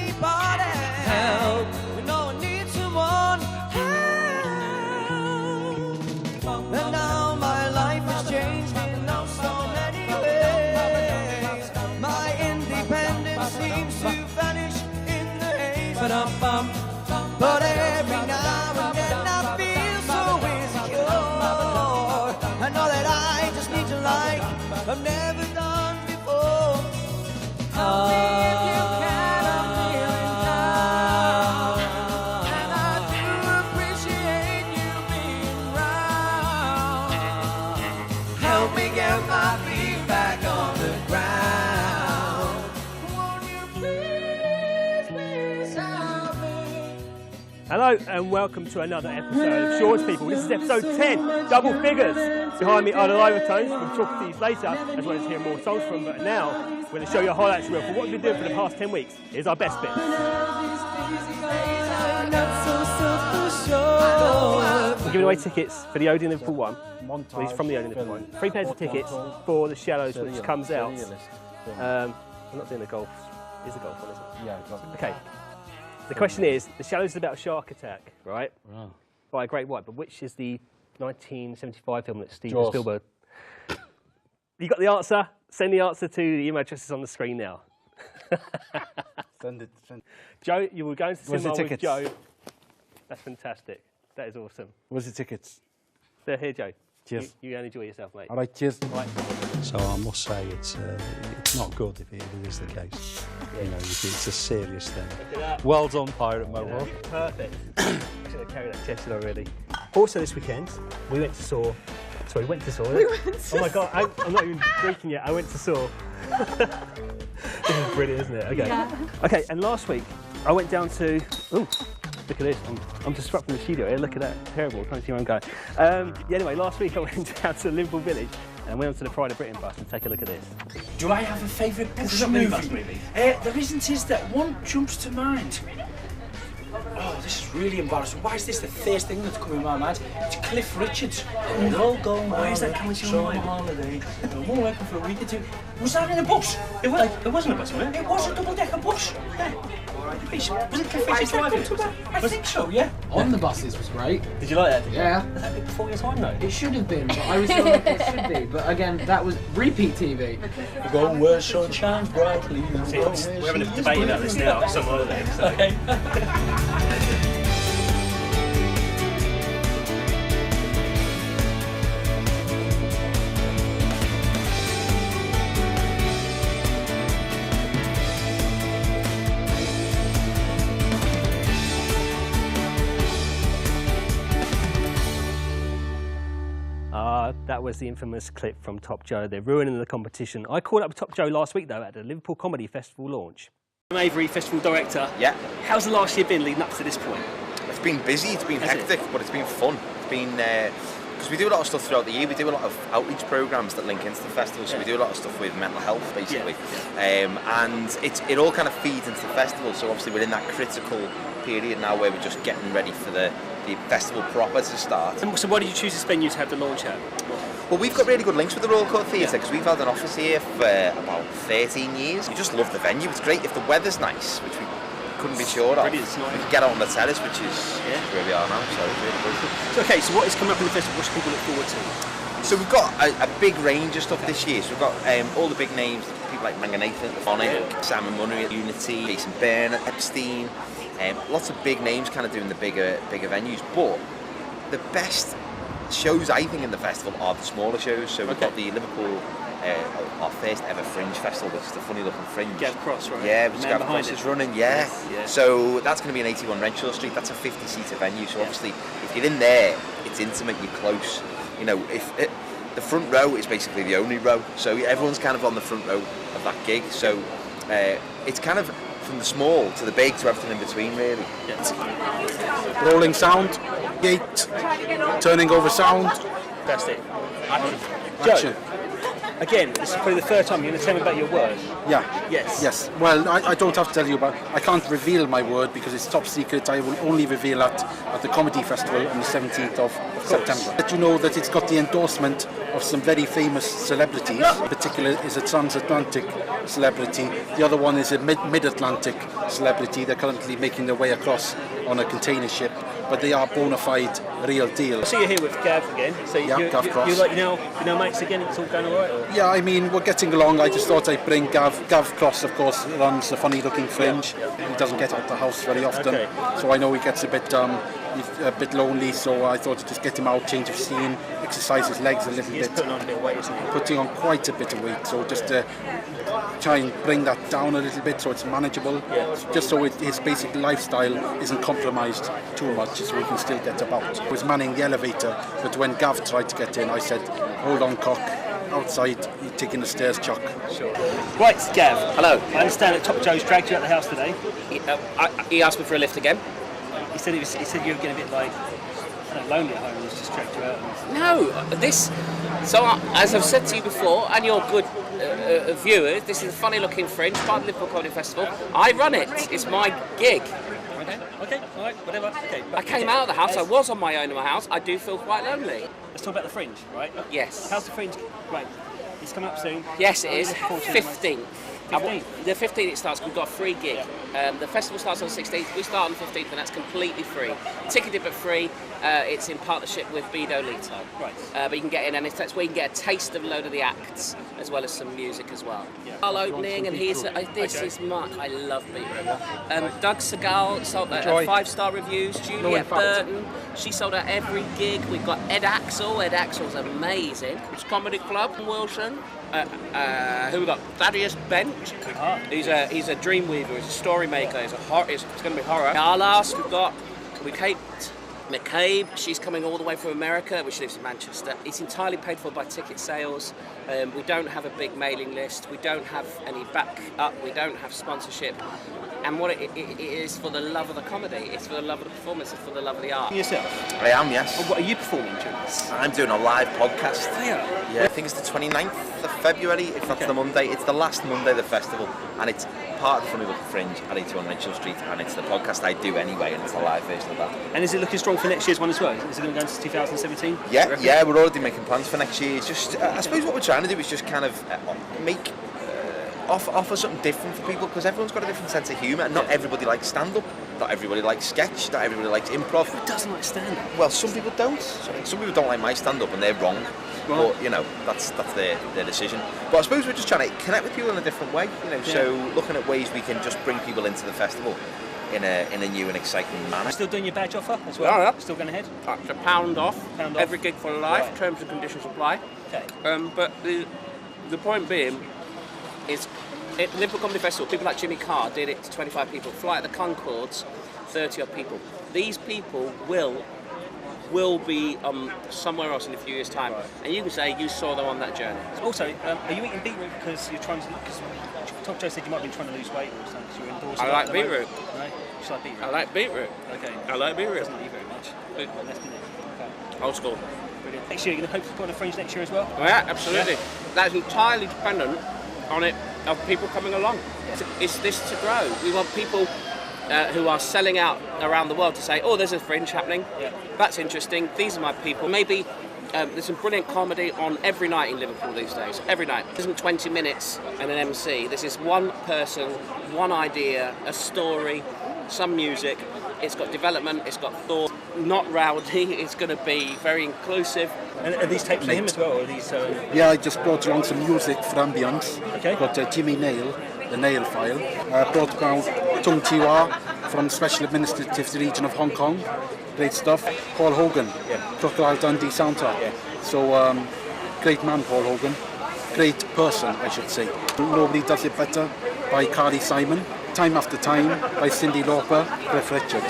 anybody. Help. You know I need someone. Help. And now my life has changed in so many ways. My independence seems to vanish in the haze. But every now and then I feel so insecure. I know that I just need to like I've never done before. Help me if you can, I'm feeling down. And I do appreciate you being round. Help me get my feet back on the ground. Won't you please help me? Hello and welcome to another episode of Shaun's People. This is episode 10, double figures. Behind me are the Overtones. We'll talk to these later, as well as hear more songs from them. But now, we're going to show you a highlights reel for what we've been doing for the past 10 weeks. Here's our best bits. We're giving away tickets for the Odeon Liverpool one. He's from the Odeon Liverpool one. 3 pairs of tickets for the Shallows, which comes out. I'm not doing the golf. Is the golf one, isn't it? Yeah, golf. Okay. The question is, the Shallows is about a shark attack, right? Wow. By a great white, but which is the 1975 film that Steven Jaws. Spielberg... You got the answer? Send the answer to the email addresses on the screen now. Send it. Joe, you were going to Where's the cinema with tickets? Joe. That's fantastic. That is awesome. Where's the tickets? They're here, Joe. Cheers. You go and enjoy yourself, mate. All right, cheers. Right. So I must say it's not good if it is the case. You know, it's a serious thing. Look at that. Well done, Pirate Mobile. Perfect. I'm going to carry that chest already. Also this weekend, we went to Saw. Sorry, we went to Saw. Oh my God, I'm not even drinking yet. I went to Saw. This is brilliant, isn't it? Okay. Yeah. Okay, and last week, I went down to... Ooh, look at this. I'm disrupting the studio here. Look at that. Terrible. Can't see where I'm going. Anyway, last week I went down to Liverpool Village and I went onto the Pride of Britain bus and take a look at this. Do I have a favourite Bush not movie? many bus movies. There isn't, is there? One jumps to mind. Oh, this is really embarrassing. Why is this the first thing that's coming in my mind? It's Cliff Richards. We're all going. Why is that coming to your mind? Holiday. We're working for a week or two. Was that in a bus? It wasn't a bus, was it? It was a double-decker bus. Yeah. Was it Cliff Richards driving it? I think so, yeah. On the buses was great. Did you like that? Yeah. Was that before your time, though? It should have been, but I was told it should be. But again, that was repeat TV. We're going where sun shines brightly. We're having a debate about this now. Some holiday. Okay. That was the infamous clip from Top Joe. They're ruining the competition. I caught up with Top Joe last week, though, at the Liverpool Comedy Festival launch. I'm Avery, Festival Director. Yeah. How's the last year been leading up to this point? It's been busy, it's been hectic, but it's been fun. It's been, because we do a lot of stuff throughout the year. We do a lot of outreach programmes that link into the festival, so we do a lot of stuff with mental health, basically. And it all kind of feeds into the festival, so obviously we're in that critical period now where we're just getting ready for the festival proper to start. So why did you choose this venue to have the launch at? Well, we've got really good links with the Royal Court Theatre because we've had an office here for about 13 years. We just love the venue. It's great if the weather's nice, which we couldn't be sure of. Brilliant, it's nice. We can get out on the terrace, which is where we are now, so it's really good. So, okay, so what is coming up in the festival? What should people look forward to? So we've got a big range of stuff this year. So we've got all the big names, people like Manganathan, Phonic, Simon Munnery, Unity, Jason Byrne, Epstein. Lots of big names kind of doing the bigger venues. But the best shows, I think, in the festival are the smaller shows. So we've got the Liverpool, our first ever Fringe Festival, which is the funny looking Fringe. Gav Cross, right? Yeah, which Gav Cross is running, Yes. So that's going to be in 81 Renshaw Street. That's a 50-seater venue. So obviously, if you're in there, it's intimate, you're close. You know, the front row is basically the only row. So everyone's kind of on the front row of that gig. So it's kind of from the small to the big to everything in between, really. Rolling sound, gate, turning over sound. Fantastic. Action. Again, this is probably the third time you're going to tell me about your word. Yeah. Yes. Yes. Well, I don't have to tell you about. I can't reveal my word because it's top secret. I will only reveal that at the comedy festival on the 17th of September. Let you know that it's got the endorsement of some very famous celebrities. In particular, is a transatlantic celebrity. The other one is a mid-Atlantic celebrity. They're currently making their way across on a container ship, but they are bona fide, real deal. So you're here with Gav again. So Yeah, Gav Cross. you know mates again. It's all going all right. Or? Yeah, I mean, we're getting along. I just thought I'd bring Gav Cross, of course, runs the Funny Looking Fringe. He doesn't get out the house very often, so I know he gets a bit lonely, so I thought to just get him out, change of scene, exercise his legs a little bit. He's putting on a bit of weight, isn't he? Putting on quite a bit of weight, so just to try and bring that down a little bit so it's manageable, just so his basic lifestyle isn't compromised too much, so he can still get about. I was manning the elevator, but when Gav tried to get in, I said, hold on, cock, outside, you're taking the stairs, Chuck. Sure. Right, Gav. Hello. I understand that Top Joe's dragged you out the house today. He asked me for a lift again. He said you were getting a bit like lonely at home. He's just dragged you out. As I've said to you before, and your good viewers, this is a Funny Looking Fringe, part of the Liverpool Comedy Festival. I run it. It's my gig. Okay, all right, whatever. Okay. I came out of the house. I was on my own in my house. I do feel quite lonely. Let's talk about the Fringe, right? Yes. How's the Fringe? Right. It's coming up soon. Yes, it is. 15th. 15th. The 15th it starts. We've got a free gig. The festival starts on the 16th. We start on the 15th, and that's completely free. Ticketed but free. It's in partnership with Bido Lito. Right. But you can get in, and that's where you can get a taste of a load of the acts, as well as some music as well. Yeah. Our opening, and he's this is Mark. I love Beetroot. Doug Segal sold 5-star reviews. Juliet Burton, she sold out every gig. We've got Ed Axel. Ed Axel's amazing. It's Comedy Club. Wilson. Who we got? Thaddeus Bench. He's a dream weaver. He's a story maker. It's going to be horror. Alas, we've Kate McCabe. She's coming all the way from America, which lives in Manchester. It's entirely paid for by ticket sales. We don't have a big mailing list. We don't have any backup. We don't have sponsorship. And what it is for the love of the comedy. It's for the love of the performance. It's for the love of the art. Yourself? I am, yes. What are you performing during this? I'm doing a live podcast. Yeah. Yeah, I think it's the 29th of February, if that's the Monday. It's the last Monday of the festival, and it's part of the Funny Looking Fringe at 81 Mitchell Street, and it's the podcast I do anyway, and it's a live version of that. And is it looking strong for next year's one as well? Is it going to go into 2017? Yeah, we're already making plans for next year. It's just, I suppose what we're trying to do is just kind of offer something different for people, because everyone's got a different sense of humour, and not everybody likes stand-up, not everybody likes sketch, not everybody likes improv. Who doesn't like stand-up? Well, some people don't. Some people don't like my stand-up, and they're wrong. Right. But, you know, that's their decision. But I suppose we're just trying to connect with people in a different way, you know, so looking at ways we can just bring people into the festival in a new and exciting manner. Still doing your badge offer as well? Yeah. Still going ahead? It's £1 off. Every gig for life. Right. Terms and conditions apply. Okay. But the point being is, at the Liverpool Comedy Festival, people like Jimmy Carr did it to 25 people. Flight of the Conchords, 30 odd people. These people will be somewhere else in a few years' time, and you can say you saw them on that journey. Also, are you eating beetroot because you're trying to? Because Top Joe said you might be trying to lose weight or something. So you're endorsing. I like beetroot. No, you just like beetroot. I like beetroot. Okay. I like beetroot. Doesn't eat very much. Less than it. Okay. Old school. Brilliant. Next year, you're going to hope to put on a Fringe next year as well. Yeah, absolutely. Yeah. That's entirely dependent on it of people coming along. It's this to grow. We want people who are selling out around the world to say, oh, there's a Fringe happening. Yeah. That's interesting. These are my people. Maybe there's some brilliant comedy on every night in Liverpool these days. Every night. This isn't 20 minutes and an MC. This is one person, one idea, a story, some music. It's got development, it's got thought, not rowdy, it's going to be very inclusive. And are these tapes for him as well? Or are these, Yeah, I just brought along some music for ambience. Okay. Got Jimmy Nail, the Nail File. Brought around Tung Tiwa from Special Administrative Region of Hong Kong. Great stuff. Paul Hogan, Crocodile Dundee soundtrack. Yeah. So, great man, Paul Hogan. Great person, I should say. Nobody Does It Better by Carly Simon. Time After Time by Cyndi Lauper, Cliff Richard.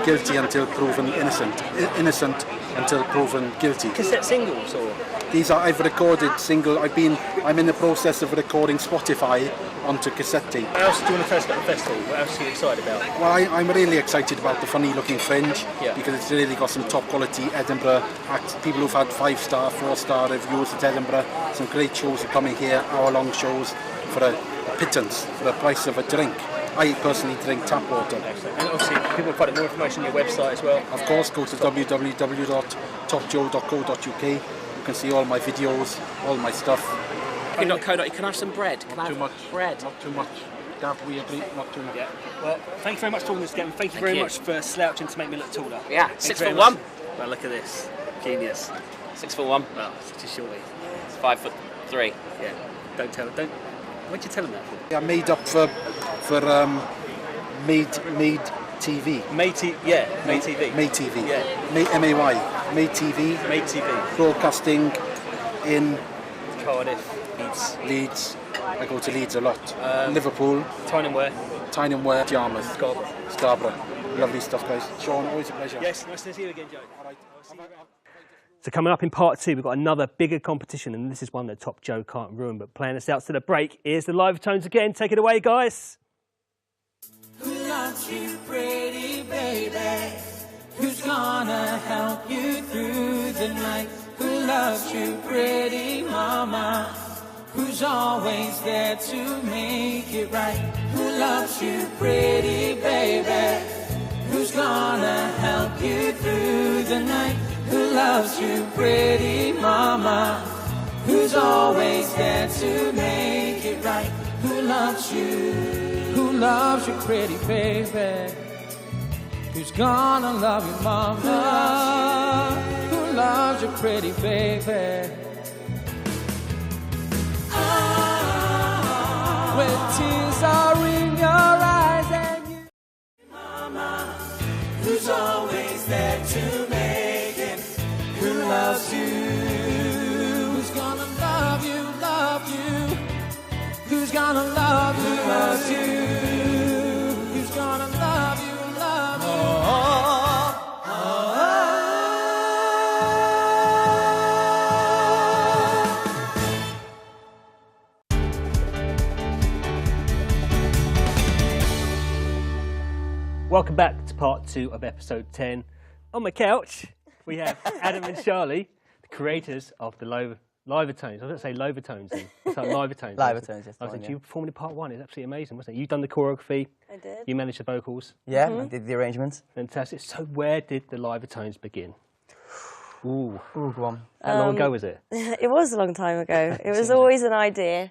Guilty until proven innocent. Innocent until proven guilty. Cassette singles or? I've recorded single. I'm in the process of recording Spotify onto cassette tape. What else do you want to tell us about the festival? What else are you excited about? Well, I'm really excited about the funny looking fringe because it's really got some top quality Edinburgh acts, people who've had 5-star, 4-star reviews at Edinburgh. Some great shows are coming here, hour-long shows for a pittance, for the price of a drink. I personally drink tap water. Excellent. And obviously, people can find out more information on your website as well. Of course, go to www.topjoe.co.uk. You can see all my videos, all my stuff. Can I have some bread? Can I have too much. bread? Not too much. Gav, we agree, not too much. Yeah. Well, thank you very much for talking this again. Thank you very much for slouching to make me look taller. Yeah, Thank 6'1". Well, look at this. Genius. 6'1". Well, such a shorty. It's 5'3". Yeah. Don't tell him. What'd you tell him that for? Yeah, made up for Made TV. Made TV. Made TV. Yeah. MAY. Made TV. Made TV. Broadcasting in Cardiff. Leeds. I go to Leeds a lot. Liverpool. Tyne-and-Wear. Yarmouth. Scarborough. Lovely stuff, guys. Shaun, always a pleasure. Yes, nice to see you again, Joe. All right. So coming up in part 2, we've got another bigger competition, and this is one that Top Joe can't ruin. But playing us out to the break, here's the live tones again. Take it away, guys. Who loves you, pretty baby? Who's gonna help you through the night? Who loves you, pretty mama? Who's always there to make it right? Who loves you, pretty baby? Who's gonna help you through the night? Who loves you, pretty mama? Who's always there to make it right? Who loves you? Who loves you, pretty baby? Who's gonna love you, mama? Who loves you, pretty baby? When tears are in your eyes and you, mama, who's always there to make it? Who loves you? Who's gonna love you, love you? Who's gonna love you, loves you? Who's gonna love you, love you? Welcome back to part 2 of episode 10. On my couch, we have Adam and Charlie, the creators of the Livertones. I was going to say Lovertones then. It's like Livertones. Livertones, yes. I think you performed in part 1. It's absolutely amazing, wasn't it? You've done the choreography. I did. You managed the vocals. Yeah, I did the arrangements. Fantastic. So where did the Livertones begin? Ooh, go on. How long ago was it? It was a long time ago. It was always an idea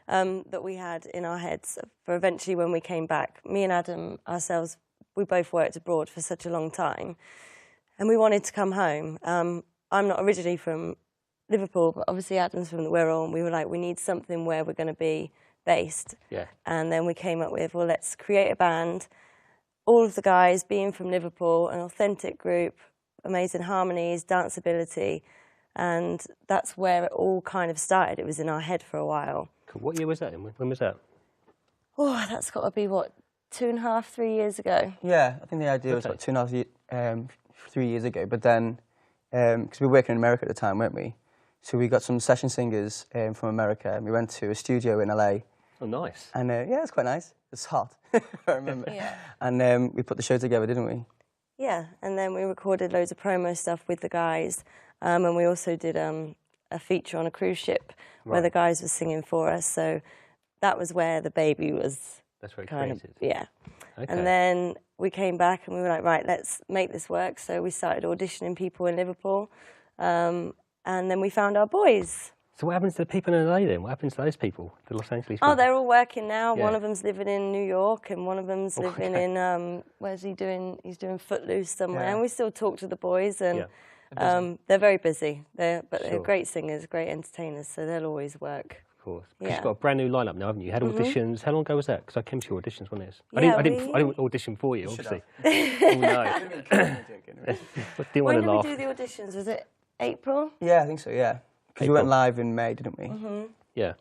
that we had in our heads for eventually when we came back. Me and Adam ourselves, we both worked abroad for such a long time and we wanted to come home. I'm not originally from Liverpool, but obviously Adam's from the Wirral, and we were like, we need something where we're going to be based. Yeah. And then we came up with, well, let's create a band, all of the guys being from Liverpool, an authentic group, amazing harmonies, danceability, and that's where it all kind of started. It was in our head for a while. Cool. What year was that? When was that? Oh, that's got to be, what, 2.5, 3 years ago? Yeah, I think the idea was about 2.5, 3 years ago, but then, because we were working in America at the time, weren't we? So we got some session singers from America, and we went to a studio in LA. Oh, nice. And yeah, it's quite nice. It's hot, I remember. Yeah. And we put the show together, didn't we? Yeah, and then we recorded loads of promo stuff with the guys, and we also did a feature on a cruise ship where the guys were singing for us. So that was where the baby was. That's where it created. Yeah. Okay. And then we came back and we were like, right, let's make this work. So we started auditioning people in Liverpool, and then we found our boys. So what happens to the people in LA then? What happens to those people, the Los Angeles people? Oh, they're all working now. Yeah. One of them's living in New York, and one of them's living in, where's he doing? He's doing Footloose somewhere. And we still talk to the boys, and they're very busy. They're great singers, great entertainers, so they'll always work. Of course. Because you've got a brand new lineup now, haven't you? You had auditions. How long ago was that? Because I came to your auditions, wasn't it? Yeah, I didn't audition for you, obviously. Oh, no. Didn't want to laugh. When did we do the auditions? Was it April? Yeah, I think so, yeah. Because we went live in May, didn't we? Yeah.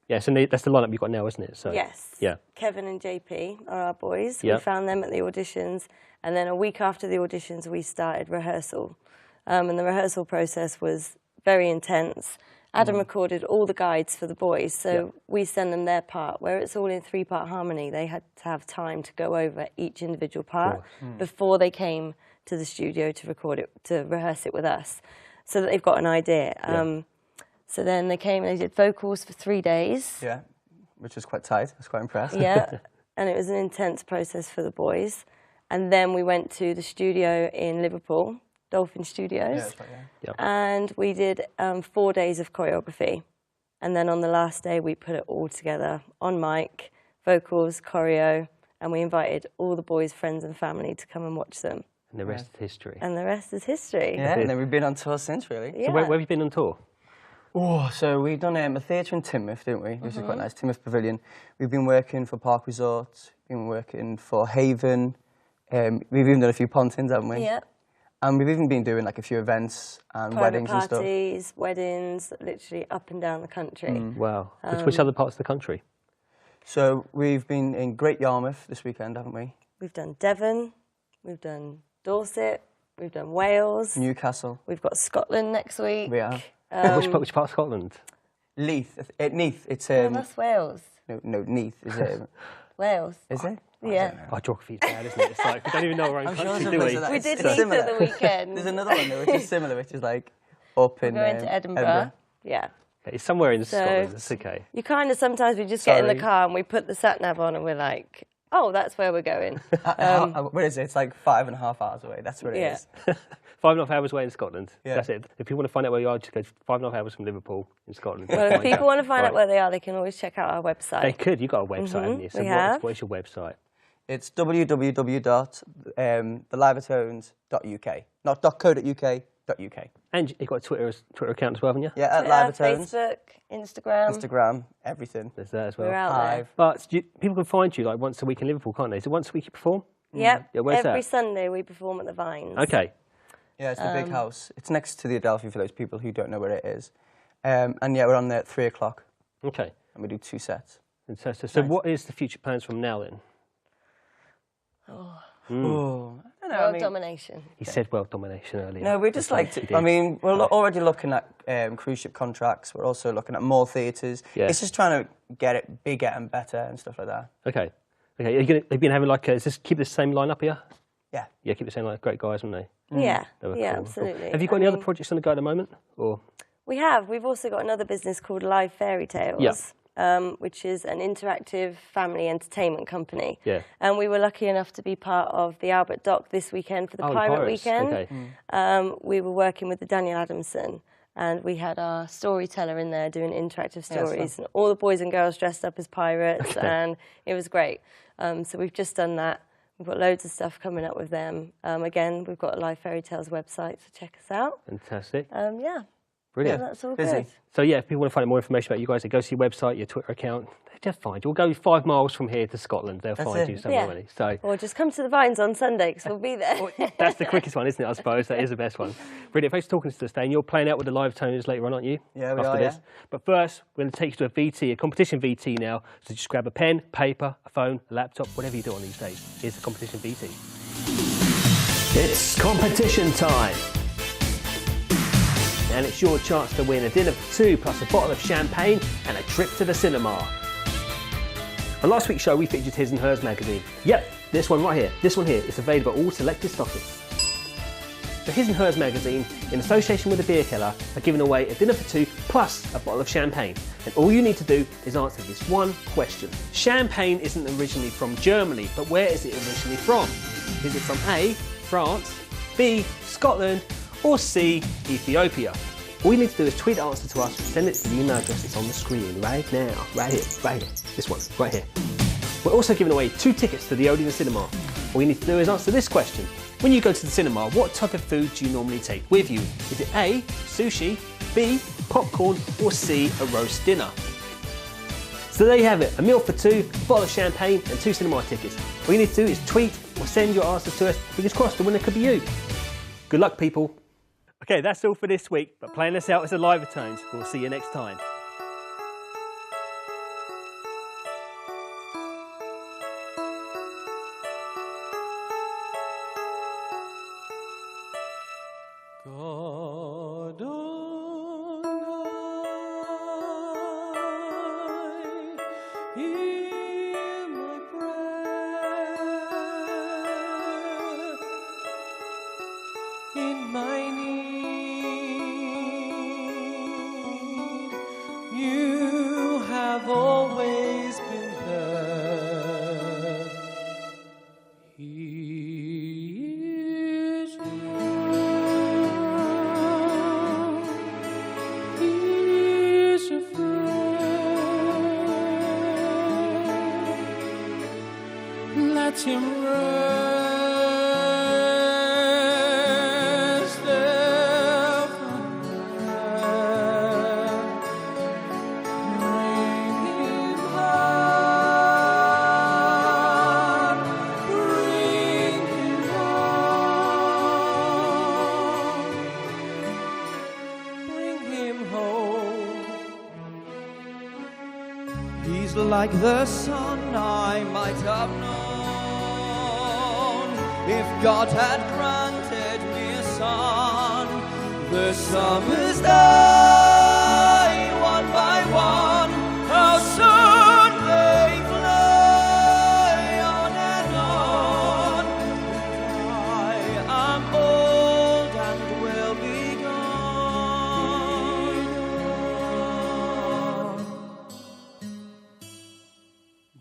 Yeah, so that's the lineup you've got now, isn't it? So, yes. Yeah. Kevin and JP are our boys. Yeah. We found them at the auditions, and then a week after the auditions, we started rehearsal. And the rehearsal process was very intense. Adam recorded all the guides for the boys, so we send them their part. Where it's all in 3-part harmony, they had to have time to go over each individual part before they came to the studio to record it, to rehearse it with us, so that they've got an idea. So then they came and they did vocals for 3 days. Yeah, which was quite tight. I was quite impressed. Yeah, and it was an intense process for the boys. And then we went to the studio in Liverpool, Dolphin Studios. Yeah, that's right, yeah. And we did 4 days of choreography. And then on the last day, we put it all together on mic, vocals, choreo, and we invited all the boys' friends and family to come and watch them. And the rest is history. And the rest is history. Yeah, and then we've been on tour since, really. Yeah. So where have you been on tour? Oh, so we've done a theatre in Teignmouth, didn't we? Which is quite nice, Teignmouth Pavilion. We've been working for Park Resort, been working for Haven. We've even done a few pontins, haven't we? Yeah. And we've even been doing like a few events and Private weddings and stuff. parties, weddings, literally up and down the country. Wow. Which other parts of the country? So we've been in Great Yarmouth this weekend, haven't we? We've done Devon, we've done Dorset, we've done Wales. Newcastle. We've got Scotland next week. We have. Which part of Scotland? Leith. Neath. It's Oh, that's Wales. no, Neath is Wales. Is it? Yeah. Our geography's bad, isn't it? It's like we don't even know our own country, do we? We did It's Leith similar. at the weekend. There's another one though, which is similar, which is like up in. We're going to Edinburgh. Yeah. It's somewhere in So- Scotland. It's okay. You kind of sometimes we just get in the Sorry. car and we put the sat nav on and we're like, oh, that's where we're going. What is it? It's like 5.5 hours away. That's what it Yeah. is. 5.5 hours away in Scotland. Yeah. That's it. If people want to find out where you are, just go 5.5 hours from Liverpool in Scotland. Well, if people want to find Right. out where they are, they can always check out our website. They could. You've got a website, haven't you? So we have. what is your website? It's www.theliveatones.uk. Not .co.uk.uk. And you've got a Twitter account as well, haven't you? Yeah, at Twitter, Liveatones. Facebook, Instagram. Instagram, everything. There's that as well. We're out there. Live. But people can find you like once a week in Liverpool, can't they? Is it once a week you perform? Yep. Yeah, where's Every that? Sunday we perform at the Vines. Okay. Yeah, it's the big house. It's next to the Adelphi for those people who don't know where it is. And yeah, we're on there at 3 o'clock Okay. and we do 2 sets. Fantastic. So what is the future plans from now then? Oh, I don't know. World domination. He said world domination earlier. No, we just like He to. did. I mean, we're already looking at cruise ship contracts. We're also looking at more theatres. Yeah. It's just trying to get it bigger and better and stuff like that. Okay. Okay. Have you been having like just keep the same lineup here? Yeah. Yeah, keep the same lineup. Great guys, weren't they? Yeah. They were Yeah, cool. absolutely. Have you got I any other mean, projects on the go at the moment? Or We have. We've also got another business called Live Fairy Tales, which is an interactive family entertainment company. Yeah. And we were lucky enough to be part of the Albert Dock this weekend for the Oh, the Pirate Pirates, Weekend. okay. We were working with the Daniel Adamson, and we had our storyteller in there doing interactive stories, and all the boys and girls dressed up as pirates, and it was great. So we've just done that. We've got loads of stuff coming up with them. Again, we've got a Live Fairy Tales website, so check us out. fantastic. Yeah. Brilliant. Yeah, that's all Busy. good. So yeah, if people want to find out more information about you guys, they go to your website, your Twitter account. They just find you. We'll go 5 miles from here to Scotland. They'll find it. you somewhere. Yeah. Really. So Or just come to the Vines on Sunday, because we'll be there. that's the quickest one, isn't it? I suppose that is the best one. Brilliant. Thanks for talking to us today. And you're playing out with the Live Toners later on, aren't you? Yeah, we After are, this. yeah. But first, we're going to take you to a VT, a competition VT now. So just grab a pen, paper, a phone, a laptop, whatever you do on these days. Here's the competition VT. It's competition time. And it's your chance to win a dinner for 2 plus a bottle of champagne and a trip to the cinema. On last week's show, we featured His and Hers magazine. Yep, this one right here. This one here is available at all selected stockists. The His and Hers magazine, in association with the Beer Keller, are giving away a dinner for 2 plus a bottle of champagne. And all you need to do is answer this one question. Champagne isn't originally from Germany, but where is it originally from? Is it from A, France, B, Scotland, or C, Ethiopia? All you need to do is tweet the answer to us, send it to the email address that's on the screen right now, right here, this one, right here. We're also giving away 2 tickets to the Odeon Cinema. All you need to do is answer this question. When you go to the cinema, what type of food do you normally take with you? Is it A, sushi, B, popcorn, or C, a roast dinner? So there you have it, a meal for 2, a bottle of champagne and 2 cinema tickets. All you need to do is tweet or send your answers to us. Fingers crossed, the winner could be you. Good luck, people. Okay, that's all for this week, but playing us out as the Live Tones. We'll see you next time. God in my need. You have always been there. He is young. He is your friend. Let him rest there forever. Bring him home. Bring him home. Bring him home. He's like the sun I might have known if God had granted me a son. The summers die one by one, how soon they fly on and on. I am old and will be gone.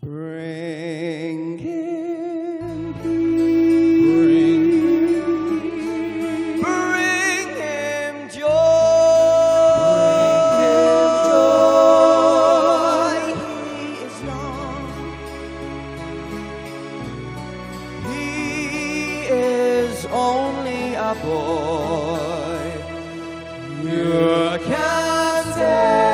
Bring him peace. Bring him joy. He is young. He is only a boy. You can't take